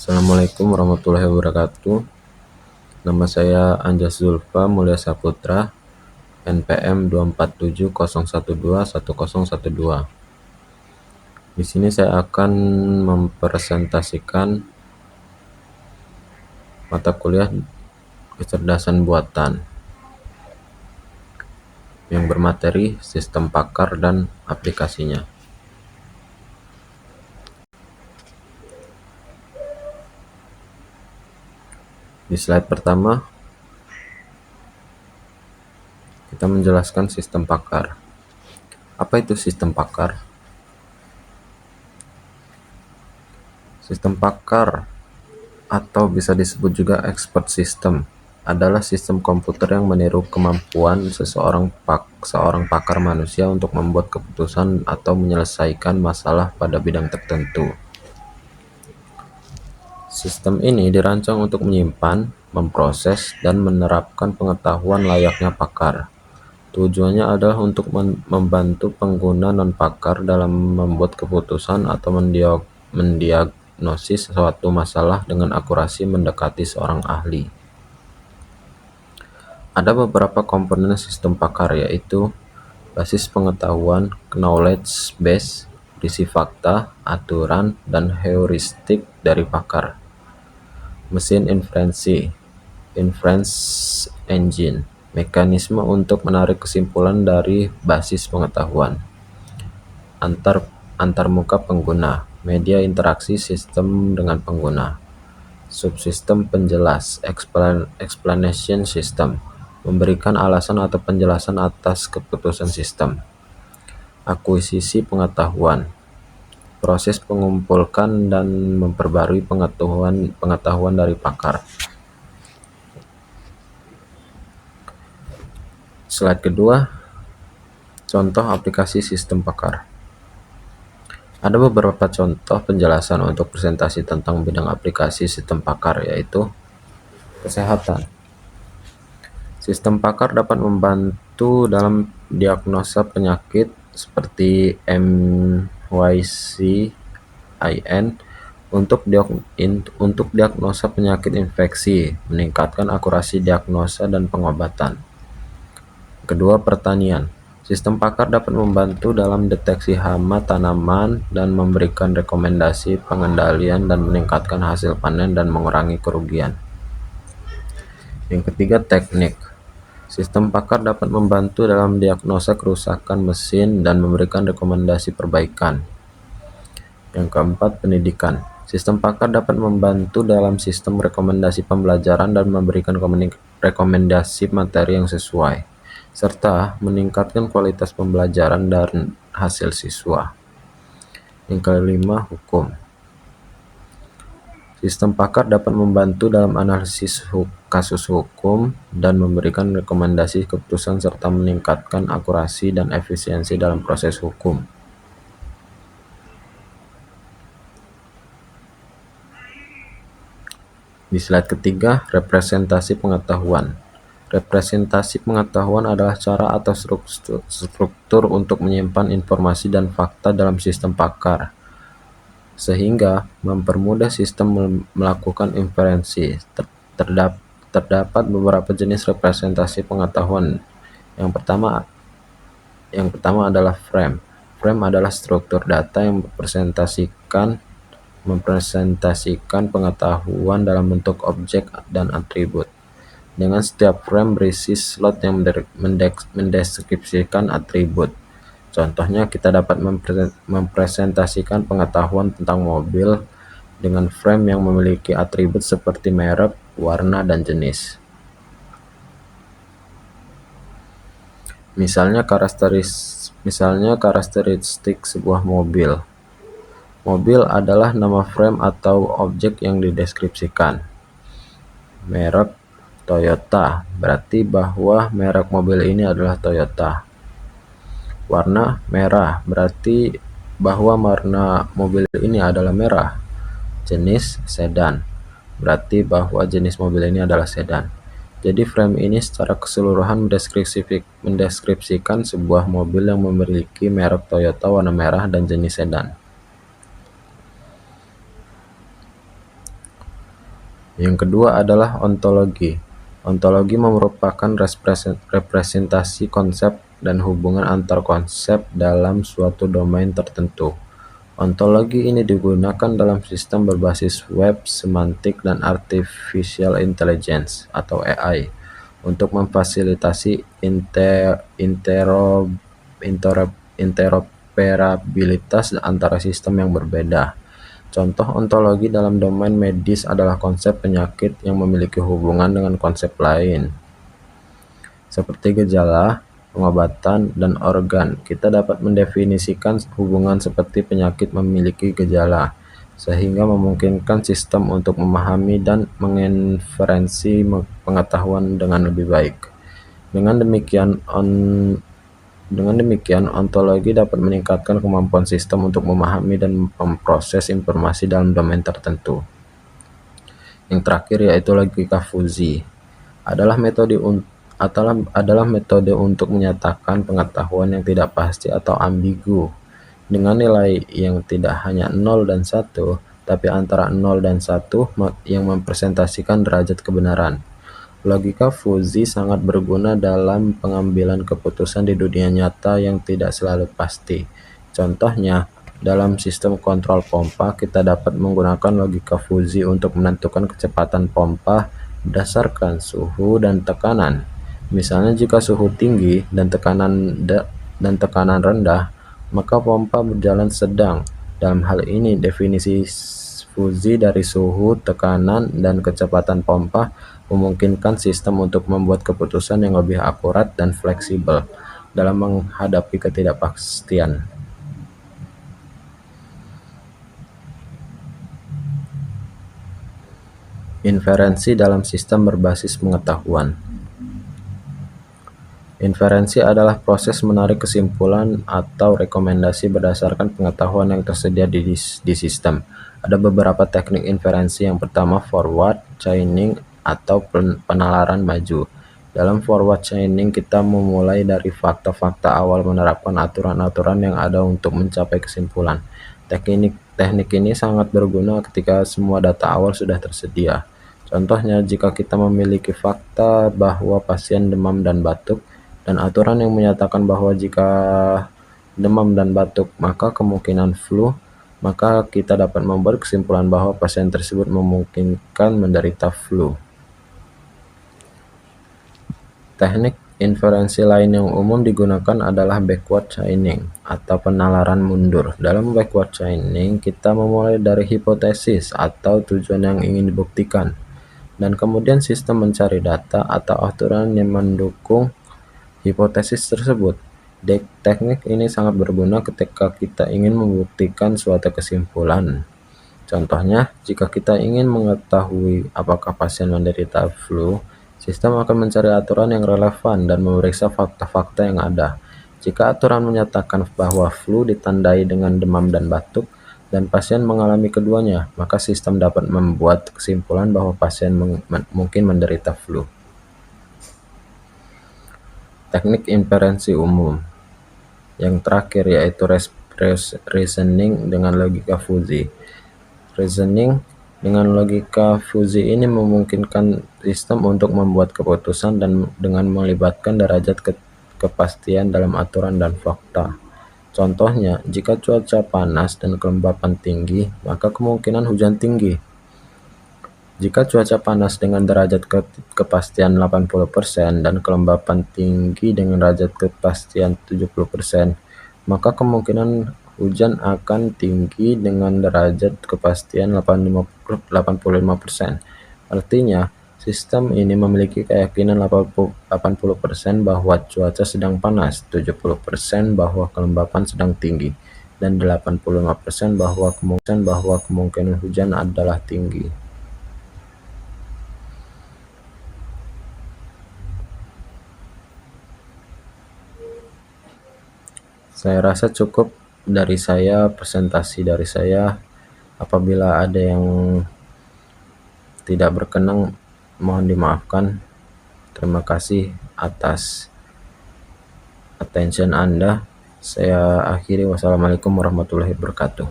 Assalamualaikum warahmatullahi wabarakatuh. Nama saya Anjas Zulfa Mulia Saputra, NPM 24701210012. Di sini saya akan mempresentasikan mata kuliah kecerdasan buatan yang bermateri sistem pakar dan aplikasinya. Di slide pertama, kita menjelaskan sistem pakar. Apa itu sistem pakar? Sistem pakar atau bisa disebut juga expert system adalah sistem komputer yang meniru kemampuan seorang pakar manusia untuk membuat keputusan atau menyelesaikan masalah pada bidang tertentu. Sistem ini dirancang untuk menyimpan, memproses, dan menerapkan pengetahuan layaknya pakar. Tujuannya adalah untuk membantu pengguna non-pakar dalam membuat keputusan atau mendiagnosis suatu masalah dengan akurasi mendekati seorang ahli. Ada beberapa komponen sistem pakar, yaitu basis pengetahuan, knowledge base, berisi fakta, aturan, dan heuristik dari pakar. Mesin inferensi, inference engine, mekanisme untuk menarik kesimpulan dari basis pengetahuan. Antarmuka pengguna, media interaksi sistem dengan pengguna. Subsistem penjelas, explanation system, memberikan alasan atau penjelasan atas keputusan sistem. Akuisisi pengetahuan, proses mengumpulkan dan memperbarui pengetahuan dari pakar. Slide kedua, contoh aplikasi sistem pakar. Ada beberapa contoh penjelasan untuk presentasi tentang bidang aplikasi sistem pakar, yaitu kesehatan. Sistem pakar dapat membantu dalam diagnosa penyakit seperti MYCIN untuk diagnosa penyakit infeksi, meningkatkan akurasi diagnosa dan pengobatan. Kedua, pertanian. Sistem pakar dapat membantu dalam deteksi hama tanaman dan memberikan rekomendasi pengendalian dan meningkatkan hasil panen dan mengurangi kerugian. Yang ketiga, teknik. Sistem pakar dapat membantu dalam diagnosa kerusakan mesin dan memberikan rekomendasi perbaikan. Yang keempat, pendidikan. Sistem pakar dapat membantu dalam sistem rekomendasi pembelajaran dan memberikan rekomendasi materi yang sesuai, serta meningkatkan kualitas pembelajaran dan hasil siswa. Yang kelima, hukum. Sistem pakar dapat membantu dalam analisis kasus hukum dan memberikan rekomendasi keputusan serta meningkatkan akurasi dan efisiensi dalam proses hukum. Di slide ketiga, representasi pengetahuan. Representasi pengetahuan adalah cara atau struktur untuk menyimpan informasi dan fakta dalam sistem pakar, sehingga mempermudah sistem melakukan inferensi. Terdapat beberapa jenis representasi pengetahuan. Yang pertama adalah frame. Frame adalah struktur data yang mempresentasikan pengetahuan dalam bentuk objek dan atribut. Dengan setiap frame berisi slot yang mendeskripsikan atribut. Contohnya, kita dapat mempresentasikan pengetahuan tentang mobil dengan frame yang memiliki atribut seperti merek, warna, dan jenis. Misalnya karakteristik sebuah mobil. Mobil adalah nama frame atau objek yang dideskripsikan. Merek Toyota, berarti bahwa merek mobil ini adalah Toyota. Warna merah, berarti bahwa warna mobil ini adalah merah. Jenis sedan, berarti bahwa jenis mobil ini adalah sedan. Jadi frame ini secara keseluruhan mendeskripsikan sebuah mobil yang memiliki merek Toyota, warna merah, dan jenis sedan. Yang kedua adalah ontologi. Ontologi merupakan representasi konsep dan hubungan antar konsep dalam suatu domain tertentu. Ontologi ini digunakan dalam sistem berbasis web, semantik, dan artificial intelligence atau AI untuk memfasilitasi interoperabilitas antara sistem yang berbeda. Contoh ontologi dalam domain medis adalah konsep penyakit yang memiliki hubungan dengan konsep lain, seperti gejala, pengobatan, dan organ. Kita dapat mendefinisikan hubungan seperti penyakit memiliki gejala, sehingga memungkinkan sistem untuk memahami dan menginferensi pengetahuan dengan lebih baik. Dengan demikian, ontologi dapat meningkatkan kemampuan sistem untuk memahami dan memproses informasi dalam domain tertentu. Yang terakhir yaitu logika fuzzi. Adalah metode untuk menyatakan pengetahuan yang tidak pasti atau ambigu dengan nilai yang tidak hanya 0 dan 1, tapi antara 0 dan 1 yang mempresentasikan derajat kebenaran. Logika fuzzi sangat berguna dalam pengambilan keputusan di dunia nyata yang tidak selalu pasti. Contohnya, dalam sistem kontrol pompa, kita dapat menggunakan logika fuzzi untuk menentukan kecepatan pompa berdasarkan suhu dan tekanan. Misalnya, jika suhu tinggi dan tekanan rendah, maka pompa berjalan sedang. Dalam hal ini, definisi fuzzi dari suhu, tekanan, dan kecepatan pompa memungkinkan sistem untuk membuat keputusan yang lebih akurat dan fleksibel dalam menghadapi ketidakpastian. Inferensi dalam sistem berbasis pengetahuan. Inferensi adalah proses menarik kesimpulan atau rekomendasi berdasarkan pengetahuan yang tersedia di sistem. Ada beberapa teknik inferensi. Yang pertama, forward chaining atau penalaran maju. Dalam forward chaining, kita memulai dari fakta-fakta awal menerapkan aturan-aturan yang ada untuk mencapai kesimpulan. Teknik ini sangat berguna ketika semua data awal sudah tersedia. Contohnya, jika kita memiliki fakta bahwa pasien demam dan batuk, dan aturan yang menyatakan bahwa jika demam dan batuk maka kemungkinan flu, maka kita dapat membuat kesimpulan bahwa pasien tersebut memungkinkan menderita flu. Teknik inferensi lain yang umum digunakan adalah backward chaining atau penalaran mundur. Dalam backward chaining, kita memulai dari hipotesis atau tujuan yang ingin dibuktikan, dan kemudian sistem mencari data atau aturan yang mendukung hipotesis tersebut. Teknik ini sangat berguna ketika kita ingin membuktikan suatu kesimpulan. Contohnya, jika kita ingin mengetahui apakah pasien menderita flu, sistem akan mencari aturan yang relevan dan memeriksa fakta-fakta yang ada. Jika aturan menyatakan bahwa flu ditandai dengan demam dan batuk, dan pasien mengalami keduanya, maka sistem dapat membuat kesimpulan bahwa pasien mungkin menderita flu. Teknik inferensi umum. Yang terakhir yaitu reasoning dengan logika fuzzi. Reasoning dengan logika fuzzi ini memungkinkan sistem untuk membuat keputusan dan dengan melibatkan derajat kepastian dalam aturan dan fakta. Contohnya, jika cuaca panas dan kelembapan tinggi, maka kemungkinan hujan tinggi. Jika cuaca panas dengan derajat kepastian 80% dan kelembapan tinggi dengan derajat kepastian 70%, maka kemungkinan hujan akan tinggi dengan derajat kepastian 85%. Artinya, sistem ini memiliki keyakinan 80% bahwa cuaca sedang panas, 70% bahwa kelembapan sedang tinggi, dan 85% bahwa kemungkinan hujan adalah tinggi. Saya rasa cukup dari saya, presentasi dari saya. Apabila ada yang tidak berkenan, mohon dimaafkan. Terima kasih atas attention Anda. Saya akhiri. Wassalamualaikum warahmatullahi wabarakatuh.